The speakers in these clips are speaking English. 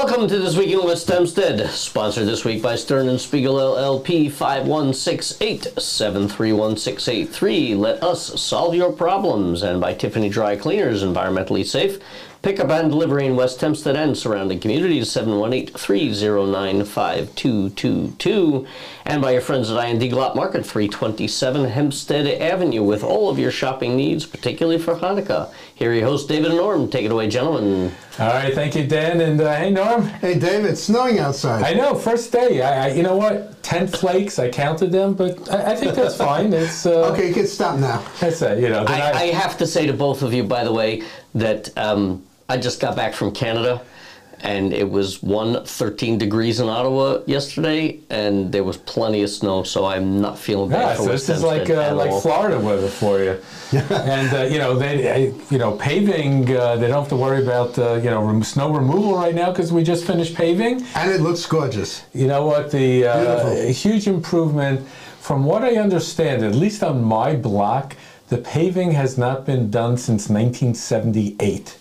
Welcome to This Week in West Hempstead, sponsored this week by Stern & Spiegel LLP, 5168-731-683. Let us solve your problems. And by Tiffany Dry Cleaners, environmentally safe. Pickup and delivery in West Hempstead and surrounding communities, 718-309-5222. And by your friends at I&D Glot Market, 327 Hempstead Avenue, with all of your shopping needs, particularly for Hanukkah. Here are your hosts, David and Norm. Take it away, gentlemen. All right, thank you, Dan, and hey, Norm. Hey, David, it's snowing outside. I know, first day. You know what? 10 flakes. I counted them, but I think that's fine. It's okay. You can stop now. That's it. You know. I have to say to both of you, by the way, that I just got back from Canada, and it was 13 degrees in Ottawa yesterday, and there was plenty of snow, so I'm not feeling bad for this is like Florida weather for you. And paving, they don't have to worry about snow removal right now because we just finished paving, and it looks gorgeous. You know what? The huge improvement, from what I understand, at least on my block, the paving has not been done since 1978.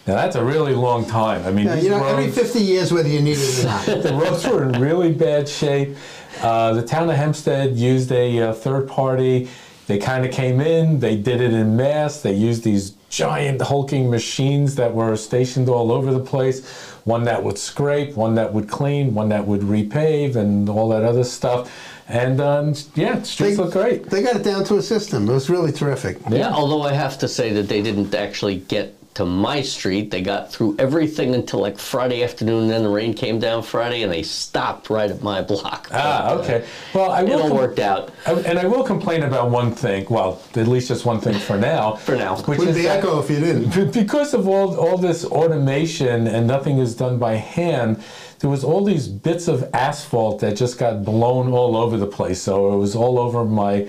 Now, that's a really long time. I mean, roads, every 50 years, whether you need it or not. The roads were in really bad shape. The town of Hempstead used a third party. They kind of came in. They did it en masse. They used these giant hulking machines that were stationed all over the place. One that would scrape, one that would clean, one that would repave, and all that other stuff. And streets look great. They got it down to a system. It was really terrific. Yeah, although I have to say that they didn't actually get to my street. They got through everything until like Friday afternoon, and then the rain came down Friday, and they stopped right at my block. Okay. Well, it all worked out. And I will complain about one thing. Well, at least just one thing for now. For now. Which is the echo if you didn't. Because of all this automation and nothing is done by hand, there was all these bits of asphalt that just got blown all over the place. So it was all over my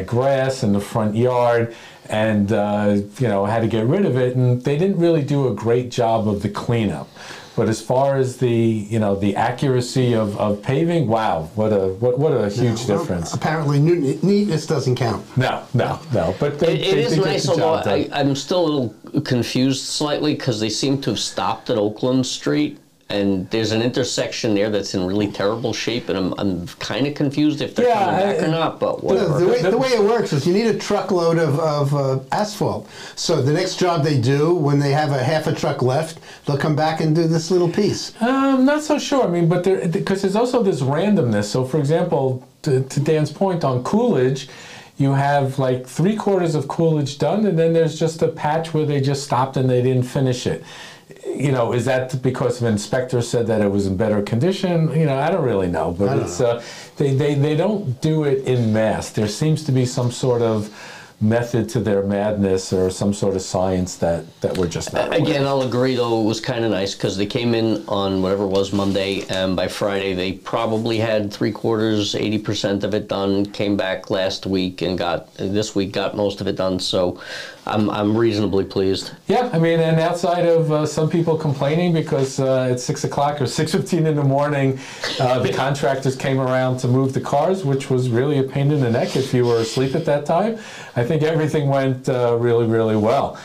grass in the front yard, and I had to get rid of it. And they didn't really do a great job of the cleanup. But as far as the accuracy of paving, wow, what a huge difference. Apparently, neatness doesn't count. No. But it is nice, although I'm still a little confused slightly because they seem to have stopped at Oakland Street. And there's an intersection there that's in really terrible shape, and I'm kind of confused if they're coming back or not, but whatever. The way it works is you need a truckload of asphalt. So the next job they do, when they have a half a truck left, they'll come back and do this little piece. I'm not so sure. I mean, but because there's also this randomness. So, for example, to Dan's point on Coolidge, you have like 3/4 of Coolidge done, and then there's just a patch where they just stopped and they didn't finish it. Is that because an inspector said that it was in better condition? I don't really know, but they don't do it en masse. There seems to be some sort of method to their madness or some sort of science that we're just not aware. Again, I'll agree, though, it was kind of nice because they came in on whatever it was Monday, and by Friday they probably had 3/4, 80% of it done, came back last week and this week got most of it done, so I'm reasonably pleased. Yeah, I mean, and outside of some people complaining because at 6 o'clock or 6:15 in the morning, the contractors came around to move the cars, which was really a pain in the neck if you were asleep at that time. I think everything went really, really well.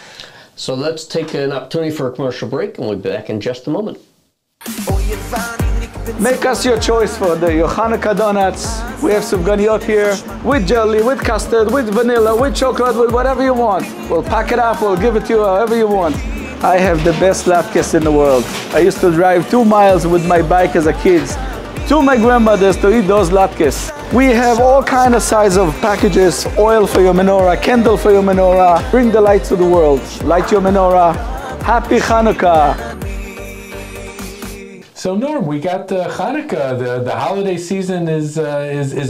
So let's take an opportunity for a commercial break, and we'll be back in just a moment. Make us your choice for your Hanukkah donuts. We have sufganiyot here with jelly, with custard, with vanilla, with chocolate, with whatever you want. We'll pack it up, we'll give it to you however you want. I have the best latkes in the world. I used to drive 2 miles with my bike as a kid to my grandmother's to eat those latkes. We have all kind of size of packages, oil for your menorah, candle for your menorah. Bring the light to the world. Light your menorah. Happy Hanukkah. So Norm, we got Hanukkah. The holiday season is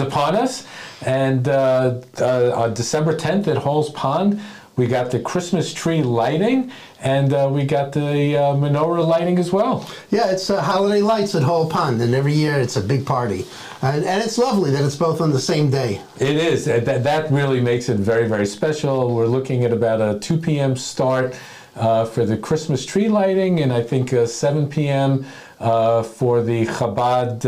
upon us, and on December 10th at Hall's Pond, we got the Christmas tree lighting, and we got the menorah lighting as well. Yeah, it's holiday lights at Hall Pond, and every year it's a big party. And it's lovely that it's both on the same day. It is. That really makes it very, very special. We're looking at about a 2 p.m. start for the Christmas tree lighting, and I think 7 p.m. For the Chabad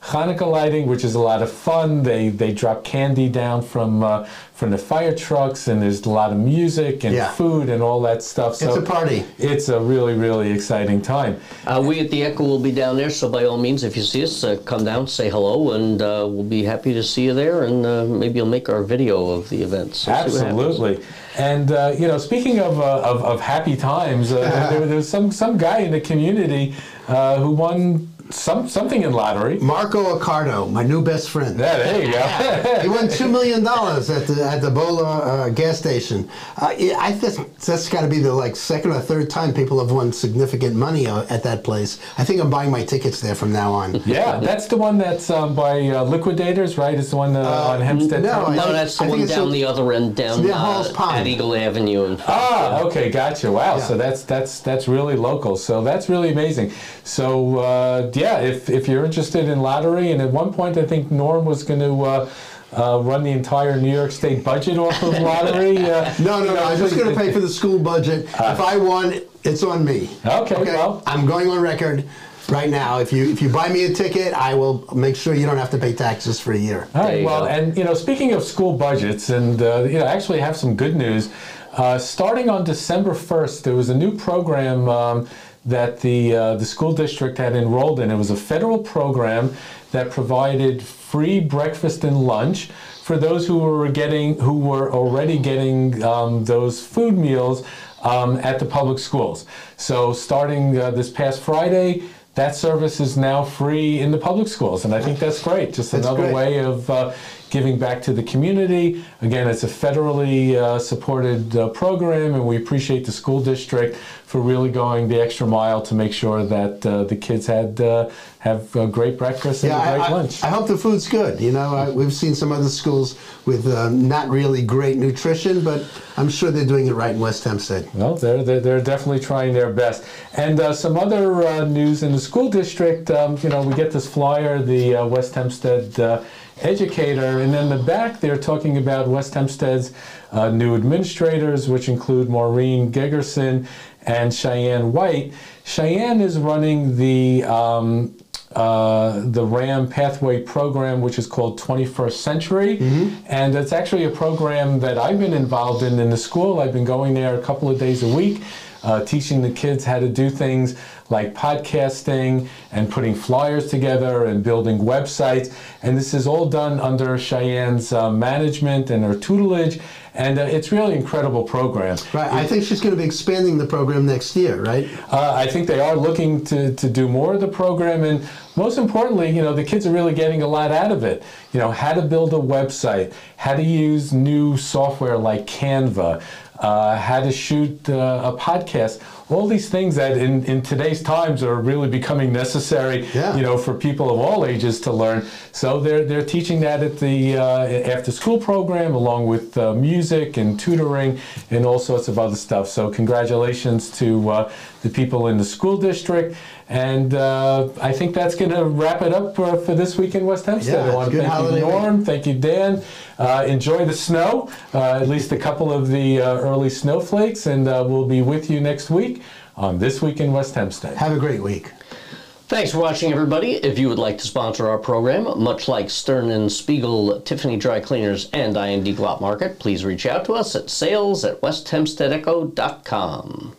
Hanukkah lighting, which is a lot of fun. They drop candy down from the fire trucks, and there's a lot of music and food and all that stuff. So it's a party. It's a really, really exciting time. We at the Echo will be down there, so by all means, if you see us, come down, say hello, and we'll be happy to see you there, and maybe you'll make our video of the event. So absolutely. And you know, speaking of happy times, there was some guy in the community who won something in lottery. Marco Accardo, my new best friend. Yeah, there you go. He won $2 million at the Bola gas station. I think that's got to be the second or third time people have won significant money at that place. I think I'm buying my tickets there from now on. Yeah, that's the one that's by Liquidators, right? It's the one on Hempstead. No, that's the one down the other end, down at Eagle Avenue. Okay, gotcha. Wow, so that's really local. So that's really amazing. So yeah, if you're interested in lottery, and at one point I think Norm was going to run the entire New York State budget off of lottery. No, I'm just going to pay for the school budget. If I won, it's on me. Okay, well, I'm going on record right now. If you buy me a ticket, I will make sure you don't have to pay taxes for a year. All right. Well, and you know, speaking of school budgets, and you know, actually have some good news. Starting on December 1st, there was a new program that the school district had enrolled in. It was a federal program that provided free breakfast and lunch for those who were already getting those food meals at the public schools. So starting this past Friday, that service is now free in the public schools, and I think that's great. Just another way of giving back to the community. Again, it's a federally supported program, and we appreciate the school district for really going the extra mile to make sure that the kids have a great breakfast and a great lunch. I hope the food's good. You know, we've seen some other schools with not really great nutrition, but I'm sure they're doing it right in West Hempstead. Well, they're definitely trying their best. And some other news in the school district. You know, we get this flyer, the West Hempstead Educator, and in the back they're talking about West Hempstead's new administrators, which include Maureen Gigerson and Cheyenne White. Cheyenne is running the RAM Pathway program, which is called 21st Century, and it's actually a program that I've been involved in the school. I've been going there a couple of days a week, teaching the kids how to do things like podcasting and putting flyers together and building websites. And this is all done under Cheyenne's management and her tutelage. And it's really an incredible program. Right. I think she's going to be expanding the program next year, right? I think they are looking to do more of the program. And most importantly, you know, the kids are really getting a lot out of it. You know, how to build a website, how to use new software like Canva, how to shoot a podcast. All these things that in today's times are really becoming necessary, you know, for people of all ages to learn. So they're teaching that at the after-school program, along with music and tutoring and all sorts of other stuff. So congratulations to the people in the school district. And I think that's going to wrap it up for this week in West Hempstead. I want to thank you, Norm. Thank you, Dan. Enjoy the snow, at least a couple of the early snowflakes, and we'll be with you next week on This Week in West Hempstead. Have a great week. Thanks for watching, everybody. If you would like to sponsor our program, much like Stern & Spiegel, Tiffany Dry Cleaners, and IND Glot Market, please reach out to us at sales@westhempsteadecho.com.